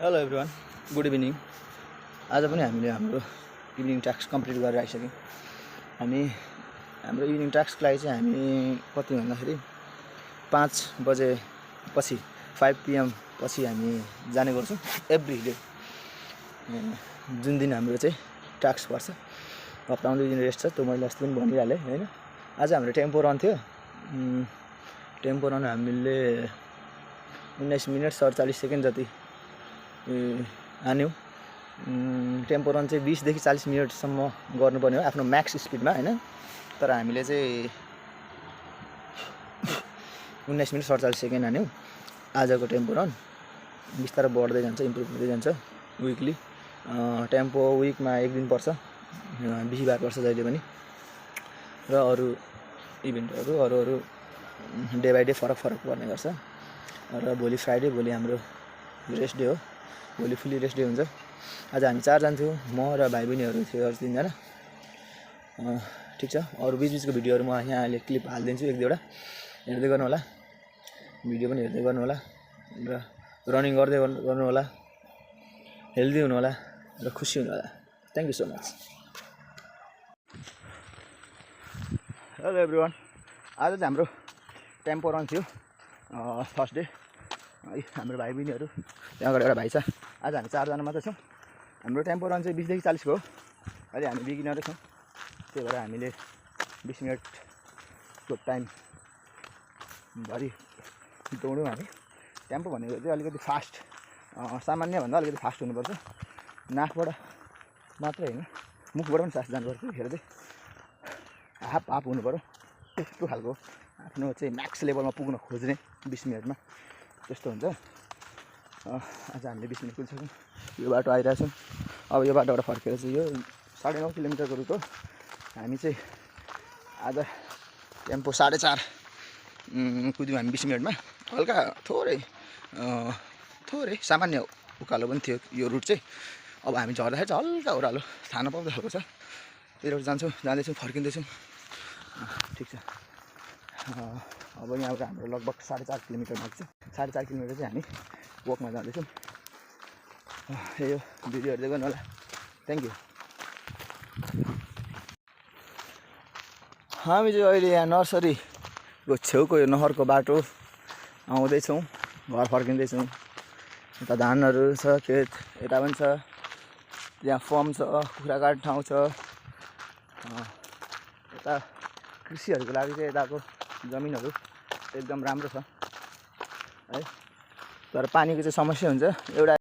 Hello everyone, good evening. आज पनि हामीले हाम्रो इभिनिङ टास्क कम्प्लिट गरेर आइसक्यौँ। हाम्रो इभिनिङ टास्कको लागि चाहिँ हामी कति भन्दाखेरि 5 बजे पछि 5 PM पछि हामी जाने गर्छौँ एभ्री डे। जुन दिन हाम्रो चाहिँ टास्क पर्छ, हप्तामा 2 दिन रेस्ट छ, त्यो मैले अस्ति पनि भनिहालेँ होइन। आज हाम्रो टेम्पो रन थियो। टेम्पो रन हामीले 19 मिनट 47 सेकेन्ड जति हान्यौँ। टेम्पो रन चाहिँ 20 देखि 40 मिनटसम्म गर्नुपर्ने हो आफ्नो म्याक्स स्पिडमा होइन। तर हामीले चाहिँ 19 मिनट 47 सेकेन्ड हान्यौँ। आजको टेम्पो रन बिस्तारै बढ्दै जान्छ, इम्प्रुभ हुँदै जान्छ विकली। टेम्पो विकमा 1 दिन पर्छ, बिहिबार पर्छ जहिले पनि। र अरू इभेन्टहरू अरू डे बाई डे फरक पर्ने गर्छ। र भोलि फ्राइडे, भोलि हाम्रो रेस्ट डे हो, भोलि फुल्ली रेस्ट डे हुन्छ। आज हामी 4 जना थियौँ, म र भाइ बहिनीहरू थियो अरू 3 जना। ठिक छ, अरू बिचबिचको भिडियोहरू म यहाँ अहिले क्लिप हालिदिन्छु 1-2वटा, हेर्दै गर्नु होला। भिडियो पनि हेर्दै गर्नु होला र रनिङ गर्दै गर्नु होला, हेल्दी हुनु होला र खुसी हुनु होला। Thank you so much. Hello everyone, आज चाहिँ हाम्रो टेम्पो रन थियो फर्स्ट डे। हाम्रो भाइ बहिनीहरू त्यहाँ अगाडि एउटा भाइ छ। आज हामी 4 जना मात्रै छौँ। हाम्रो टेम्पो रन चाहिँ 20 देखि 40 को हो। अहिले हामी बिगिनरै छौँ, त्यही भएर हामीले 20 मिनटको टाइम भरि दौड्यौँ हामी। टेम्पो भनेको चाहिँ अलिकति फास्ट, सामान्यभन्दा अलिकति फास्ट हुनुपर्छ। नाकबाट मात्रै होइन, मुखबाट पनि सास जानुपर्छ। त्यतिखेर चाहिँ हाफ हुनु पऱ्यो। त्यस्तो खालको आफ्नो चाहिँ म्याक्स लेभलमा पुग्न खोज्ने 20 मिनटमा त्यस्तो हुन्छ। आज हामीले 20 मिनट पुगिसक्यौँ। यो बाटो आइरहेछौँ। अब यो बाटोबाट फर्केर चाहिँ यो 9.5 किलोमिटरको रुट हो। हामी चाहिँ आज टेम्पो 4.5 कुद्यौँ हामी 20 मिनटमा। हल्का थोरै सामान्य उकालो पनि थियो यो रुट चाहिँ। अब हामी झर्दाखेरि चाहिँ हल्का ओह्रालो थाहा नपाउँदो खालको छ। त्यही जाँदैछौँ फर्किँदैछौँ। ठिक छ। अब यहाँबाट हाम्रो लगभग 4.5 किलोमिटर लाग्छ। 4.5 किलोमिटर चाहिँ हामी वकमा जाँदैछौँ। यो भिडियो हेर्दै गर्नु होला। Thank you. हामी चाहिँ अहिले यहाँ नर्सरीको छेउको यो नहरको बाटो आउँदैछौँ, घर फर्किँदैछौँ। यता धानहरू छ, खेत यता पनि छ, त्यहाँ फर्म छ, कुखुरा काट्ने ठाउँ छ। यता कृषिहरूको लागि चाहिँ यताको जमिनहरू एकदम राम्रो छ है। तर पानीको चाहिँ समस्या हुन्छ। एउटा